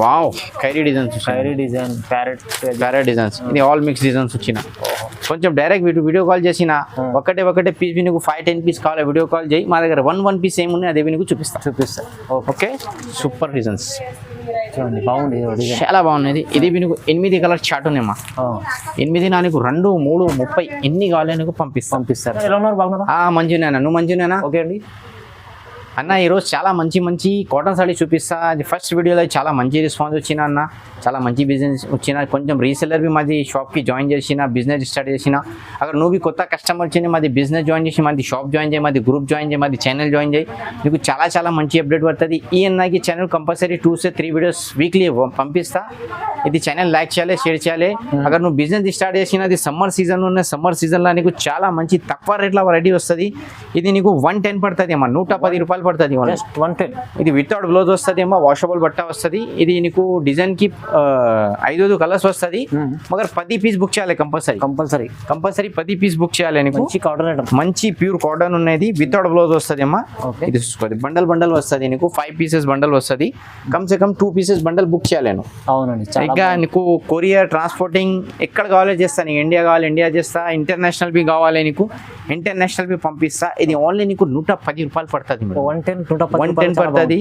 Wow ఖైరీ designs డైరీ design parrot designs ఇది ఆల్ మిక్స్ డిజైన్స్ వచ్చిన కొంచెం డైరెక్ట్ వీడియో కాల్ చేసిన ఒకటే పీస్ నీకు 5-10 పీస్ కావాలి వీడియో కాల్ చేయి మా దగ్గర వన్ పీస్ ఏమున్నాయి అదే నీకు చూపిస్తా ఓకే సూపర్ డిజైన్స్ చూడండి బాగుంది చాలా బాగున్నది ఇది నీకు 8 కలర్ చార్ట్ ఉన్నాయమ్మా 8 నీకు 2, 3, 30 ఎన్ని కావాలి నీకు పంపిస్తారు ఎలా ఉన్నారు బాగున్నారా మంచిగానేనా నువ్వు మంచిగానేనా ఓకే అండి అన్న ఈరోజు చాలా మంచి కాటన్ సారీ చూపిస్తా అది ఫస్ట్ వీడియోలో చాలా మంచి రెస్పాన్స్ వచ్చిన అన్న చాలా మంచి బిజినెస్ వచ్చిన కొంచెం రీసెల్లర్ బి మాది షాప్కి జాయిన్ చేసిన బిజినెస్ స్టార్ట్ చేసిన అక్కడ నువ్వు బి కొత్త కస్టమర్ వచ్చింది మాది బిజినెస్ జాయిన్ చేసి మాది షాప్ జాయిన్ చేయి మాది గ్రూప్ జాయిన్ చేయి మాది ఛానల్ జాయిన్ చేయి నీకు చాలా మంచి అప్డేట్ పడుతుంది ఈ అన్నకి channel compulsory 2 to 3 videos weekly పంపిస్తా ఇది ఛానల్ లైక్ చేయాలి షేర్ చేయాలి అక్కడ నువ్వు బిజినెస్ స్టార్ట్ చేసినది సమ్మర్ సీజన్ ఉన్న సమ్మర్ సీజన్లో నీకు చాలా మంచి తక్కువ రేట్లో వెరైటీ వస్తుంది ఇది నీకు 110 పడుతుంది అమ్మా 110 రూపాయలు పడుతుంది 110 ఇది వితౌట్ బ్లౌజ్ వస్తుంది ఏమో వాషబుల్ బట్ట వస్తుంది ఇది నీకు డిజైన్ కి 5 కలర్స్ వస్తుంది మగర్ 10 పీస్ బుక్ చేయాలి కంపల్సరీ 10 పీస్ బుక్ చేయాలి నీకు మంచి ప్యూర్ కాటన్ ఉన్నది వితౌట్ బ్లౌజ్ వస్తుంది అమ్మా ఇది చూసుకోండి బండల్ వస్తుంది నీకు 5 పీసెస్ బండల్ వస్తుంది కమ్సే కమ్ 2 పీసెస్ బండల్ బుక్ చేయాలి నేను అవునండి ఇంకా నీకు కొరియర్ ట్రాన్స్పోర్టింగ్ ఎక్కడ కావాలో చేస్తా నీకు ఇండియా కావాలి ఇండియా చేస్తా ఇంటర్నేషనల్ బి కావాలి నీకు ఇంటర్నేషనల్ బి పంపిస్తా ఇది ఓన్లీ నీకు 110 రూపాయలు పడుతుంది 110 పడుతుంది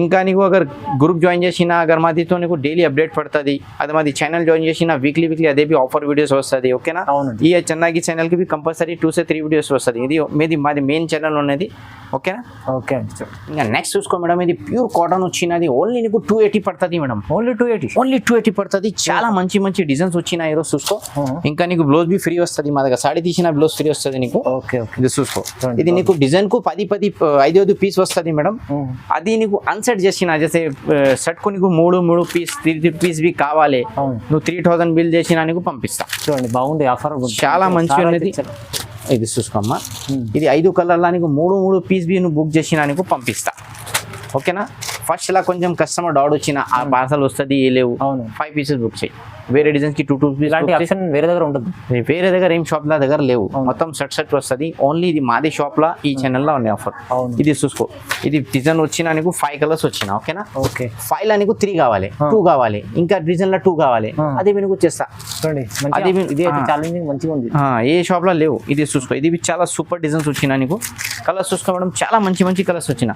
ఇంకా నీకు అగర్ గ్రూప్ జాయిన్ చేసిన అగర్ మాదితో నీకు డైలీ అప్డేట్ పడుతుంది అది మాది ఛానల్ జాయిన్ చేసిన వీక్లీ అదే బి ఆఫర్ వీడియోస్ వస్తుంది ఓకేనా ఈ చెన్నగి ఛానల్ కి కంపల్సరీ 2 to 3 వీడియోస్ వస్తుంది ఇది మాది మెయిన్ ఛానల్ ఉన్నది ఓకేనా ఓకే ఇంకా నెక్స్ట్ చూసుకో మేడం ఇది ప్యూర్ కాటన్ వచ్చినది ఓన్లీ నీకు 280 పడుతుంది మేడం ఓన్లీ 280 పడుతుంది చాలా మంచి డిజైన్స్ వచ్చినాయి ఈరోజు చూసుకో ఇంకా నీకు బ్లౌజ్ బి ఫ్రీ వస్తుంది మా దగ్గర సాడీ తీసిన బ్లౌజ్ ఫ్రీ వస్తుంది నీకు ఓకే ఇది చూసుకో ఇది నీకు డిజైన్ కు 5 పీస్ వస్తుంది మేడం అది నీకు అన్సెట్ చేసిన చేసే సెట్ కు నీకు 3 పీస్ 3 పీస్ బి కావాలి నువ్వు 3000 బిల్ చేసినా నీకు పంపిస్తా చూడండి బాగుంది ఆఫర్ చాలా మంచి ఉన్నది ఇది చూసుకోమ్మా ఇది 5 కలర్లా నీకు 3 పీస్ బి నువ్వు బుక్ చేసినా నీకు పంపిస్తా ఓకేనా ఫస్ట్ ఇలా కొంచెం కస్టమర్ డౌట్ వచ్చిన ఆ పార్సల్ వస్తుంది ఏ లేవు 5 పీసెస్ బుక్ చేయి వేరే డిజైన్స్ కి 2 పీస్ వేరే దగ్గర ఉంటుంది వేరే దగ్గర ఏం షాప్ లా దగ్గర లేవు మొత్తం సెట్ వస్తుంది ఓన్లీ ఇది మాది షాప్ లా ఈ ఛానల్ లో ఉంది ఆఫర్ ఇది చూసుకో ఇది డిజైన్ వచ్చిన నీకు 5 కలర్స్ వచ్చిన ఓకేనా ఓకే 5 లా నీకు 3 కావాలి 2 కావాలి ఇంకా డిజైన్ లో 2 కావాలి అది నీకు చేస్తా అది ఇది ఛాలెంజింగ్ మంచిగా ఉంది ఏ షాప్ లో లేవు ఇది చూసుకో ఇది చాలా సూపర్ డిజైన్స్ వచ్చిన నీకు కలర్స్ చూసుకో మేడం చాలా మంచి కలర్స్ వచ్చిన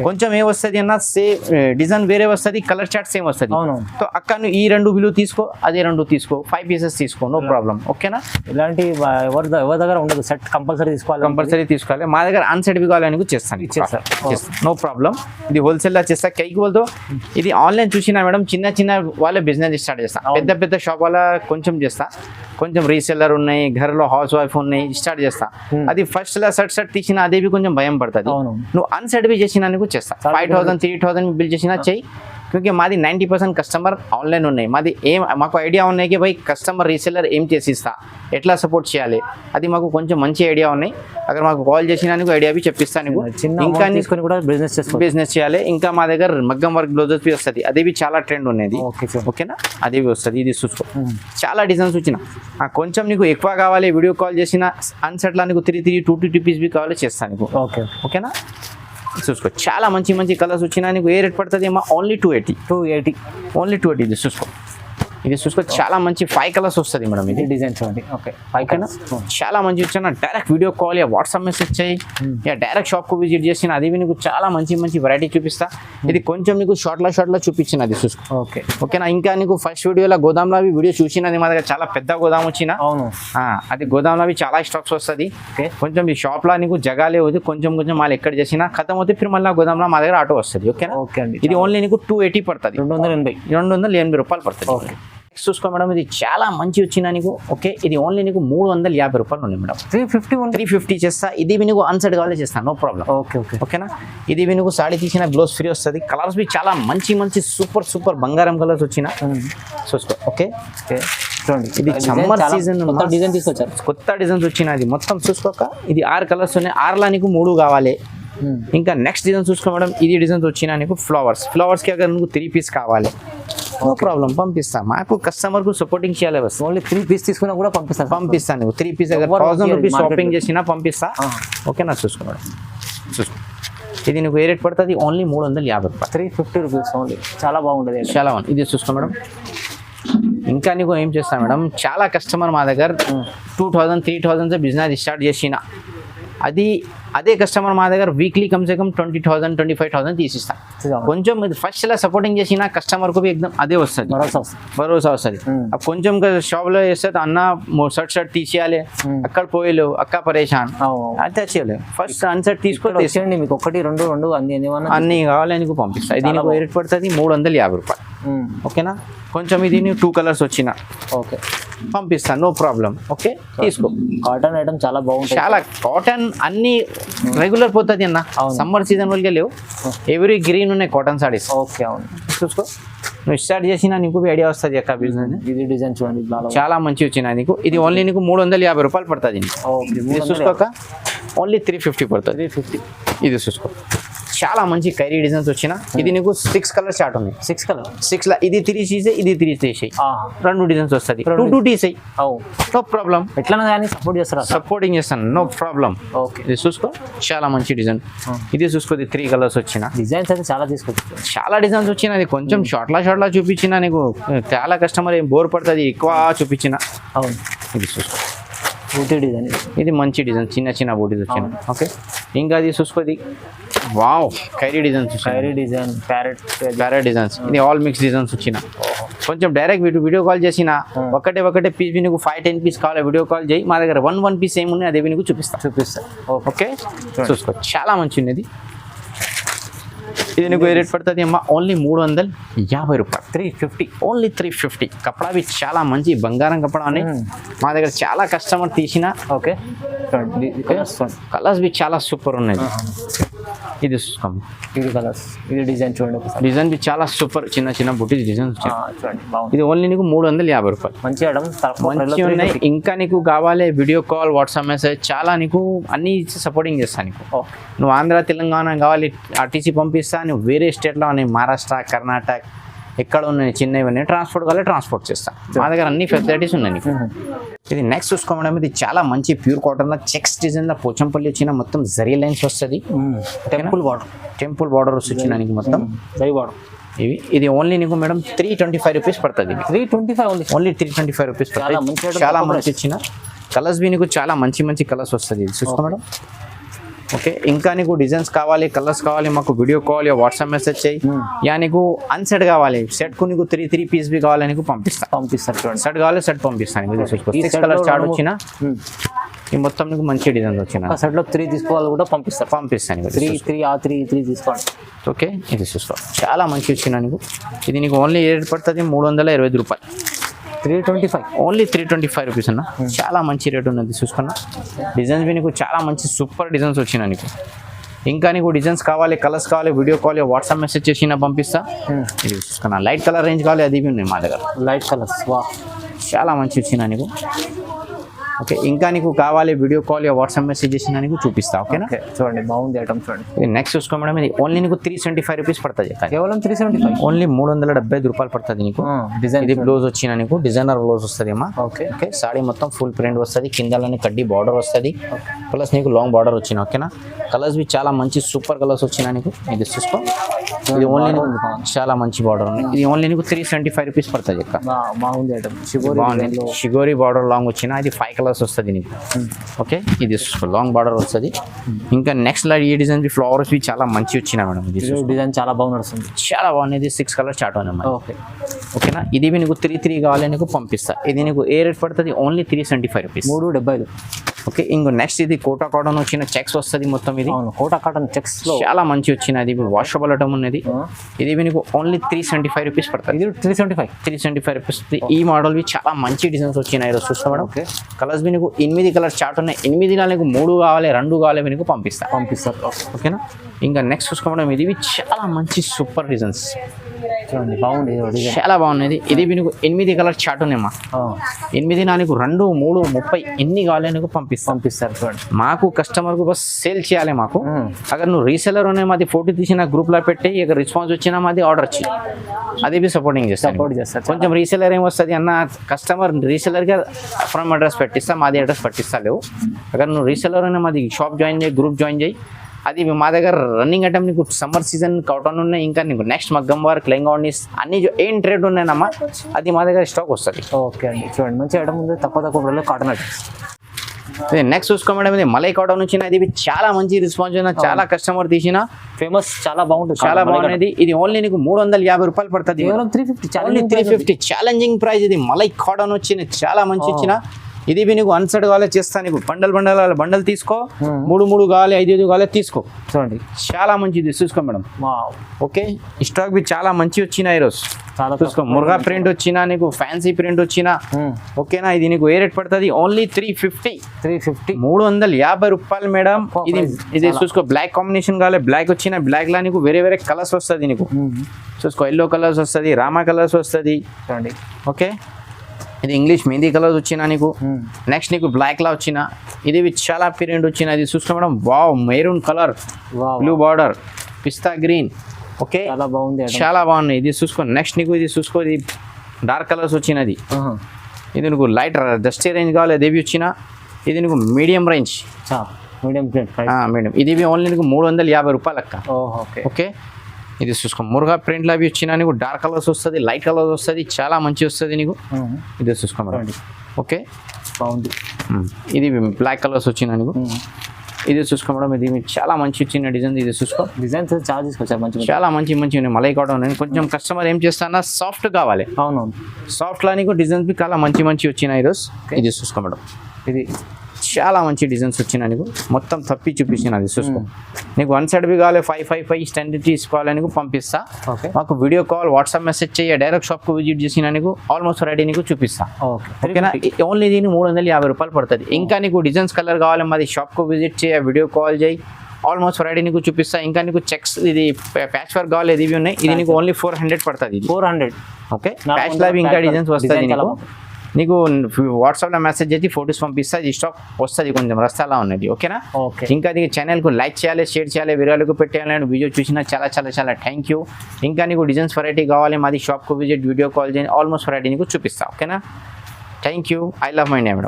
కొంచెం ఏ వస్తుంది అన్న సేమ్ డిజైన్ వేరే వస్తుంది కలర్ చార్ట్ సేమ్ వస్తుంది సో అక్కడ నువ్వు ఈ 2 బిల్లు తీసుకో అదే 2 తీసుకో 5 పీసెస్ తీసుకో నో ప్రాబ్లం ఓకేనా ఇలాంటి ఎవరి దగ్గర ఉండదు సెట్ కంపల్సరీ తీసుకోవాలి మా దగ్గర అన్సెట్ కావాలని చేస్తాను నో ప్రాబ్లం ఇది హోల్సేల్ లా చేస్తా కైకి వాళ్ళతో ఇది ఆన్లైన్ చూసినా మేడం చిన్న వాళ్ళే బిజినెస్ స్టార్ట్ చేస్తా పెద్ద షాప్ వాళ్ళ కొంచెం చేస్తా కొంచెం రీసెల్లర్ ఉన్నాయి ఘర్లో హౌస్ వైఫ్ ఉన్నాయి స్టార్ట్ చేస్తా అది ఫస్ట్ లా సెట్ తీసిన అదే కొంచెం భయం పడుతుంది నువ్వు అన్సెట్ బి చేసినా నీకు చేస్తా 5000 3000 బిల్ చేసినా చెయ్యి क्योंकि మాది 90% కస్టమర్ ఆన్లైన్ ఉన్నాయి మాది మాకు ఐడియా ఉన్నాయి కి భాయ్ కస్టమర్ రీసెల్లర్ ఏం చేసిస్తా ఎట్లా సపోర్ట్ చేయాలి అది మాకు కొంచెం మంచి ఐడియా ఉన్నాయి అక్కడ మాకు కాల్ చేసినా నీకు ఐడియా బి చెప్పిస్తా నీకు ఇంకా తీసుకొని కూడా బిజినెస్ చేయాలి ఇంకా మా దగ్గర మగ్గం వర్క్ బ్లౌజెస్ బి వస్తుంది అదే బి చాలా ట్రెండ్ ఉన్నది ఓకేనా అదే బి వస్తుంది ఇది చూసుకో చాలా డిజైన్స్ వచ్చిన కొంచెం నీకు ఎక్కువ కావాలి వీడియో కాల్ చేసిన అన్సెట్ లా నీకు 2 పీస్ బి కావాలి చేస్తాను నీకు ఓకేనా చూసుకో చాలా మంచి కలర్స్ వచ్చినా నీకు ఏ రేట్ పడుతుంది ఏమో ఓన్లీ 280 ఓన్లీ 280 ఇది చూసుకో చాలా మంచి 5 కలర్స్ వస్తుంది మేడం ఇది డిజైన్ చూడండి ఓకే 5 కన్నా చాలా మంచి వచ్చిన direct video call yeah WhatsApp message చేయి యా డైరెక్ట్ షాప్ కు విజిట్ చేసిన అది నీకు చాలా మంచి వెరైటీ చూపిస్తా ఇది కొంచెం నీకు షార్ట్ లో చూపించిన అది చూసుకో ఓకేనా ఇంకా నీకు ఫస్ట్ వీడియోలో గోదాంలో వీడియో చూసినది మా దగ్గర చాలా పెద్ద గోదాం వచ్చిన అది గోదాంలో చాలా స్టాక్స్ వస్తుంది కొంచెం ఈ షాప్ లా నీకు జగా లేదు కొంచెం మాల్ ఎక్కడ చేసినా ఖతం అవుతే ఫిర్ మళ్ళీ గోదాంలో మా దగ్గర ఆటో వస్తుంది ఓకేనా ఇది ఓన్లీ నీకు 280 పడుతుంది 280 రూపాయలు పడుతుంది చూసుకో మేడం ఇది చాలా మంచి వచ్చిన నీకు ఓకే ఇది ఓన్లీ నీకు 350 రూపాయలు ఉంది మేడం 350 చేస్తా ఇది నీకు అన్సెట్ కావాలి చేస్తా నో ప్రాబ్లం ఓకేనా ఇది నీకు సాడీ తీసిన బ్లౌజ్ ఫ్రీ వస్తుంది కలర్స్ బి చాలా మంచి సూపర్ బంగారం కలర్స్ వచ్చిన చూసుకో ఓకే ఇది సమ్మర్ సీజన్ కొత్త డిజైన్స్ వచ్చిన అది మొత్తం చూసుకోక ఇది 6 కలర్స్ ఉన్నాయి 6 లా నీకు 3 కావాలి ఇంకా నెక్స్ట్ డిజైన్ చూసుకో మేడం ఇది డిజైన్స్ వచ్చిన నీకు ఫ్లవర్స్ కి అగర్ నీకు 3 పీస్ కావాలి నో ప్రాబ్లం పంపిస్తా మాకు కస్టమర్ కు సపోర్టింగ్ చేయాలి బస్ ఓన్లీ 3 పీస్ తీసుకున్నా కూడా పంపిస్తాను 3 పీస్ అగర్ 1000 రూపీస్ షాపింగ్ చేసినా పంపిస్తా ఓకేనా చూసుకో మేడం చూసుకో ఇది నీకు ఏ రేట్ పడుతుంది ఓన్లీ 350 రూపాయలు. 350 రూపీస్ ఓన్లీ. చాలా బాగుంటుంది. చాలా బాగుంది. ఇది చూసుకో మేడం. ఇంకా నీకు ఏం చేస్తాను మేడం, చాలా కస్టమర్ మా దగ్గర 2000 3000 బిజినెస్ స్టార్ట్ చేసిన అదే కస్టమర్ మా దగ్గర వీక్లీ కమ్సే కమ్ 20,000 25,000 తీసిస్తాను. కొంచెం ఇది ఫస్ట్ ఇలా సపోర్టింగ్ చేసిన కస్టమర్కు ఎక్దమ్ అదే వస్తుంది, భరోసా వస్తుంది. కొంచెం షాప్లో వేస్తే అన్న షర్ట్ తీసేయాలి, అక్కడ పోయలేవు, అక్క పరేషాన్ అయితే చేయలేవు. ఫస్ట్ అన్సర్ట్ తీసుకొని మీకు 1 2 2 అన్ని కావాలి నీకు పంపిస్తాను. ఇది నీకు రేట్ పడుతుంది 350 రూపాయలు. ఓకేనా. కొంచెం ఇది 2 కలర్స్ వచ్చిన ఓకే పంపిస్తాను, నో ప్రాబ్లం. ఓకే తీసుకో. కాటన్ ఐటమ్ చాలా బాగుంటుంది. చాలా కాటన్ అన్ని రెగ్యులర్ పోతుంది అన్న. సమ్మర్ సీజన్ వల్ల లేవు, ఎవ్రీ గ్రీన్ ఉన్నాయి కాటన్ సారీస్. ఓకే అవును. చూసుకో, నువ్వు స్టార్ట్ చేసినా నీకు ఐడియా వస్తుంది అక్క బిజినెస్. ఇది డిజైన్ చూడండి చాలా మంచి వచ్చిన నీకు. ఇది ఓన్లీ నీకు 350 రూపాయలు పడుతుంది. ఇది చూసుకోక ఓన్లీ 350 పడుతుంది. 350. ఇది చూసుకో, చాలా మంచి కైరీ డిజైన్స్ వచ్చిన. ఇది నీకు 6 కలర్ చార్ట్ ఉంది. 6 కలర్ 6 ఇది 3 తీసేయి, ఇది 3 తీసేయి, 2 డిజైన్స్ వస్తుంది. 2 తీసేయి, నో ప్రాబ్లం. ఎట్లా కానీ సపోర్ట్ చేస్తారా? సపోర్టింగ్ చేస్తాను, నో ప్రాబ్లం. ఓకే ఇది చూసుకో, చాలా మంచి డిజైన్. ఇది చూసుకో, 3 కలర్స్ వచ్చిన. డిజైన్స్ అయితే చాలా తీసుకొచ్చి చాలా డిజైన్స్ వచ్చిన. అది కొంచెం షార్ట్లా చూపించిన నీకు చాలా కస్టమర్ ఏం బోర్ పడుతుంది ఎక్కువ చూపించిన. అవును. ఇది చూసుకో, బూటీ డిజైన్. ఇది మంచి డిజైన్, చిన్న బూటీస్ వచ్చిన. ఓకే. ఇంకా అది చూసుకోది, wow kairi designs, kairi design, parrot designs. ఇది ఆల్ మిక్స్ డిజైన్స్ వచ్చిన. కొంచెం డైరెక్ట్ వీడియో కాల్ చేసిన ఒకటే పీస్ నీకు 5-10 పీస్ కావాలి, వీడియో కాల్ చేయి. మా దగ్గర 1 పీస్ ఏమున్నాయి అదే నీకు చూపిస్తా. ఓకే చూసుకో, చాలా మంచి ఉన్నది. ఇది నీకు ఏ రేట్ పడుతుంది అమ్మా, ఓన్లీ 350 రూపాయలు. 350 ఓన్లీ 350. కపడా బి చాలా మంచి బంగారం కపడా అని మా దగ్గర చాలా కస్టమర్ తీసిన. ఓకే కలర్స్ బి చాలా సూపర్ ఉన్నాయి. ఇది చూసుకోండి, ఇది కలర్స్, ఇది డిజైన్ చూడండి. డిజైన్ బి చాలా సూపర్, చిన్న బుట్టి డిజైన్ చూడండి. ఇది ఓన్లీ నీకు 350 రూపాయలు. మంచి మంచి ఉన్నాయి. ఇంకా నీకు కావాలి వీడియో కాల్, వాట్సాప్ మెసేజ్, చాలా నీకు అన్ని ఇచ్చి సపోర్టింగ్ చేస్తాను నీకు. నువ్వు ఆంధ్ర తెలంగాణ కావాలి ఆర్టీసీ పంపిస్తా, నువ్వు వేరే స్టేట్లో మహారాష్ట్ర కర్ణాటక ఎక్కడ ఉన్నాయి చిన్నవి ట్రాన్స్పోర్ట్ కావాలి ట్రాన్స్పోర్ట్ చేస్తాను. మా దగ్గర అన్ని ఫెసిలిటీస్ ఉన్నాయి నీకు. ఇది నెక్స్ట్ చూసుకోవడం, ఇది చాలా మంచి ప్యూర్ కాటన్ లో చెక్స్ డిజైన్ లో పోచంపల్లి వచ్చిన మొత్తం జరీ లైన్స్ వస్తుంది. టెంపుల్ బార్డర్ వచ్చిన నీకు మొత్తం జరీ బార్డర్. ఇది ఓన్లీ నీకు మేడం 325 రూపీస్ పడుతుంది. 325 ఓన్లీ 325 రూపీస్ పడుతుంది. చాలా మంచి వచ్చిన కలర్స్ బి నీకు చాలా మంచి కలర్స్ వస్తుంది. ఇది చూసుకో మేడం. ఓకే. ఇంకా నీకు డిజైన్స్ కావాలి, కలర్స్ కావాలి, మాకు video call yeah WhatsApp message చేయి. యా నీకు అన్సెట్ కావాలి, సెట్కు నీకు 3 పీస్ బి కావాలి నీకు పంపిస్తాను. సెట్ కావాలి, సెట్ పంపిస్తాను. 6 కలర్ చార్ట్ వచ్చిన ఈ మొత్తం నీకు మంచి డిజైన్స్ వచ్చిన. సెట్లో 3 తీసుకోవాలి కూడా పంపిస్తాను. 3 తీసుకోండి. ఓకే. ఇది చూసుకో, చాలా మంచి వచ్చిన నీకు. ఇది నీకు ఓన్లీ ఏ రేట్ పడుతుంది 325 రూపాయలు. 325 ఓన్లీ 325 రూపీస్ అన్న. చాలా మంచి రేట్ ఉన్నది చూసుకున్నా. డిజైన్స్ బి నీకు చాలా మంచి సూపర్ డిజైన్స్ వచ్చిన నీకు. ఇంకా నీకు డిజైన్స్ కావాలి, కలర్స్ కావాలి, వీడియో కాల్ వాట్సాప్ మెసేజ్ చేసిన పంపిస్తా. ఇది చూసుకున్నా. లైట్ కలర్ రేంజ్ కావాలి, అది ఉన్నాయి మా దగ్గర. లైట్ కలర్స్ చాలా మంచి వచ్చిన నీకు. ఓకే. ఇంకా నీకు కావాలి వీడియో కాల్ వాట్సాప్ మెసేజ్ చేసిన నీకు చూపిస్తా. ఓకేనా. చూడండి బాగుంది ఐటమ్ చూడండి. ఇది నెక్స్ట్ చూసుకో మేడం. ఇది ఓన్లీ నీకు 375 రూపీస్ పడుతుంది. కేవలం 375. ఓన్లీ 375 రూపాయలు పడుతుంది నీకు. డిజైన్ ఇది బ్లౌజ్ వచ్చిన నీకు డిజైనర్ బ్లౌజ్ వస్తుంది అమ్మా. ఓకే. సాడీ మొత్తం ఫుల్ ప్రింట్ వస్తుంది, కిందలోనే కడ్డీ బార్డర్ వస్తుంది, ప్లస్ నీకు లాంగ్ బార్డర్ వచ్చిన. ఓకేనా. కలర్స్ బి చాలా మంచి సూపర్ కలర్స్ వచ్చిన నీకు. ఇది చూసుకో, ఇది ఓన్లీ చాలా మంచి బార్డర్ ఉంది. ఇది ఓన్లీ నీకు 375 రూపీస్ పడుతుంది. బాగుంది ఐటమ్. షిగోరి బార్డర్ లాంగ్ వచ్చిన. ఇది 5 కలర్స్ వస్తుంది నీకు. ఓకే. ఇది లాంగ్ బార్డర్ వస్తుంది. ఇంకా నెక్స్ట్ ఈ డిజైన్ ఫ్లవర్స్ బి చాలా మంచి వచ్చిన మేడం. ఇది డిజైన్ చాలా బాగా నడుస్తుంది, చాలా బాగుంది. 6 కలర్ చార్ట్ ఉంది. ఓకే. ఓకేనా. ఇది నీకు 3 కావాలి నీకు పంపిస్తా. ఇది నీకు ఏ రేట్ పడుతుంది ఓన్లీ 375 రూపీస్. 375. ఓకే. ఇంకో నెక్స్ట్ ఇది కోటా కాటన్ వచ్చిన చెక్స్ వస్తుంది మొత్తం. ఇది కోటా కాటన్ చెక్స్ చాలా మంచి వచ్చిన. అది వాషబుల్ ఐటమ్ ఉన్నది. ఇది నీకు ఓన్లీ 375 రూపీస్ పడుతుంది. ఇది 375 రూపీస్. ఈ మోడల్ చాలా మంచి డిజైన్స్ వచ్చినాయి. ఈరోజు చూస్తా మేడం. కలర్స్ బి నీకు 8 కలర్ చార్ట్ ఉన్నాయి. 8 నీకు 3 కావాలి, 2 కావాలి నీకు పంపిస్తారు. ఓకేనా. ఇంకా నెక్స్ట్ చూసుకోవడం, ఇది చాలా మంచి సూపర్ డిజైన్స్. బాగుంది, చాలా బాగున్నది. ఇది నీకు 8 కలర్ చార్ట్ ఉన్నాయమ్మా. 8 నీకు 2, 3, 30 ఎన్ని కావాలి నీకు పంపిస్తారు. చూడండి, మాకు కస్టమర్ కు బస్ సేల్ చేయాలి. మాకు అగర్ నువ్వు రీసెలర్ ఉన్నాయి మాది ఫోటో తీసిన గ్రూప్ లో పెట్టి ఇక రెస్పాన్స్ వచ్చినా మాది ఆర్డర్ వచ్చి అది బి సపోర్టింగ్ చేస్తాను. కొంచెం రీసెలర్ ఏమొస్తుంది అన్న, కస్టమర్ రీసెలర్ గా ఫ్రమ్ అడ్రస్ పెట్టిస్తా, మాది అడ్రస్ పట్టిస్తా లేవు. అగర్ నువ్వు రీసెలర్ అయినా మాది షాప్ జాయిన్ చేయి, గ్రూప్ జాయిన్ చేయి, అది మా దగ్గర రన్నింగ్ ఐటమ్ నీకు సమ్మర్ సీజన్ కాటన్ ఉన్నాయి, ఇంకా నీకు నెక్స్ట్ మగ్గం వర్క్ లెంగా అన్ని ఏం ట్రేడ్ ఉన్నాయన్నమ్మా అది మా దగ్గర స్టాక్ వస్తుంది. ఓకే అండి, చూడండి మంచి ఐటమ్ ఉంది, తక్కువ ప్రైస్లో కాటన్ ఐటమ్స్. నెక్స్ట్ చూసుకో మేడం, ఇది మలై కాటన్ వచ్చిన ఇది చాలా మంచి రెస్పాన్స్ అయినా, చాలా కస్టమర్ తీసిన ఫేమస్, చాలా బాగుంటుంది, చాలా బాగున్నది. ఇది ఓన్లీ నీకు 350 రూపాయలు పడుతుంది, కేవలం 350. Only 350 challenging price. ఇది మలై కాటన్ వచ్చిన చాలా మంచి వచ్చిన. ఇది నీకు అన్సెట్ కావాలి చేస్తా, నీకు బండల్ తీసుకో, 3 కావాలి 5 కావాలి తీసుకో. చూడండి చాలా మంచిది చూసుకో మేడం. ఓకే, స్టాక్ బి చాలా మంచి వచ్చిన ఈరోజు చూసుకో. మురుగా ప్రింట్ వచ్చిన, నీకు ఫ్యాన్సీ ప్రింట్ వచ్చిన. ఓకేనా, ఇది నీకు ఏ రేట్ పడుతుంది? ఓన్లీ 350. 350 రూపాయలు మేడం. ఇది చూసుకో, బ్లాక్ కాంబినేషన్ కావాలి, బ్లాక్ వచ్చిన, బ్లాక్ లా నీకు వేరే కలర్స్ వస్తుంది నీకు చూసుకో. ఎల్లో కలర్స్ వస్తుంది, రామా కలర్స్ వస్తుంది. చూడండి ఓకే, ఇది ఇంగ్లీష్ మెహందీ కలర్స్ వచ్చిన నీకు. నెక్స్ట్ నీకు బ్లాక్ లా వచ్చిన, ఇది చాలా ప్రింట్ వచ్చిన. ఇది చూసుకో madam, wow maroon colour, blue border, pista green. Okay, చాలా బాగుంది, చాలా బాగున్నాయి. ఇది చూసుకో. నెక్స్ట్ నీకు ఇది చూసుకో, ఇది డార్క్ కలర్స్ వచ్చినది. ఇది నీకు లైట్ డస్టీ రేంజ్ కావాలి, అది వచ్చిన. ఇది నీకు మీడియం రేంజ్, మీడియం. ఇది ఓన్లీ నీకు 350 రూపాయలు అక్క. ఓకే, ఇది చూసుకో. మురుగా ప్రింట్లు అవి వచ్చినా నీకు డార్క్ కలర్స్ వస్తుంది, లైట్ కలర్స్ వస్తుంది, చాలా మంచి వస్తుంది నీకు. ఇది చూసుకో మేడం. ఓకే, బాగుంది. ఇది బ్లాక్ కలర్స్ వచ్చినా నీకు. ఇది చూసుకో మేడం, ఇది చాలా మంచి వచ్చిన డిజైన్. ఇది చూసుకో, డిజైన్స్ చాలా తీసుకొచ్చారు, మంచి చాలా మంచి ఉన్నాయి. మలై కాటన్ కొంచెం కస్టమర్ ఏం చేస్తానా సాఫ్ట్ కావాలి. అవునవును, సాఫ్ట్ లా నీకు డిజైన్స్ చాలా మంచి వచ్చినాయి ఈరోజు. ఇది చూసుకో మేడం, ఇది చాలా మంచి డిజైన్స్ వచ్చినా నీకు. మొత్తం తప్పి చూపించిన, అది చూసుకో. నీకు 1 సైడ్ బి కావాలి, 555 స్టాండర్డ్ తీసుకోవాలి, నీకు పంపిస్తా. మాకు వీడియో కాల్ వాట్సాప్ మెసేజ్ చేయ, డైరెక్ట్ షాప్కు విజిట్ చేసిన నీకు ఆల్మోస్ట్ రెడీ నీకు చూపిస్తా. ఓకేనా, ఓన్లీ దీన్ని 350 రూపాయలు పడుతుంది. ఇంకా నీకు డిజైన్స్ కలర్ కావాలి, మాది షాప్కు విజిట్ చేయ, వీడియో కాల్ చేయి, ఆల్మోస్ట్ రెడీ నీకు చూపిస్తా. ఇంకా నీకు చెక్స్, ఇది ప్యాచ్ వర్క్ కావాలి, ఇది ఉన్నాయి. ఇది నీకు ఓన్లీ 400 పడుతుంది. 400. ఓకే, ప్యాచ్ లా ఇంకా డిజైన్స్ వస్తుంది నీకు వాట్సాప్లో మెసేజ్ చేసి ఫొటోస్ పంపిస్తా. ఇది స్టాక్ వస్తుంది, కొంచెం రస్తాలా ఉన్నది. ఓకేనా, ఇంకా నీకు ఛానల్కు లైక్ చేయాలి, షేర్ చేయాలి, వీడియోలకు పెట్టాలి. వీడియో చూసినా చాలా థ్యాంక్ యూ. ఇంకా నీకు డిజైన్స్ వెరైటీ కావాలి, మాది షాప్కు విజిట్, వీడియో కాల్ చేయండి, ఆల్మోస్ట్ వెరైటీ నీకు చూపిస్తా. ఓకేనా, thank you. I love my name madam.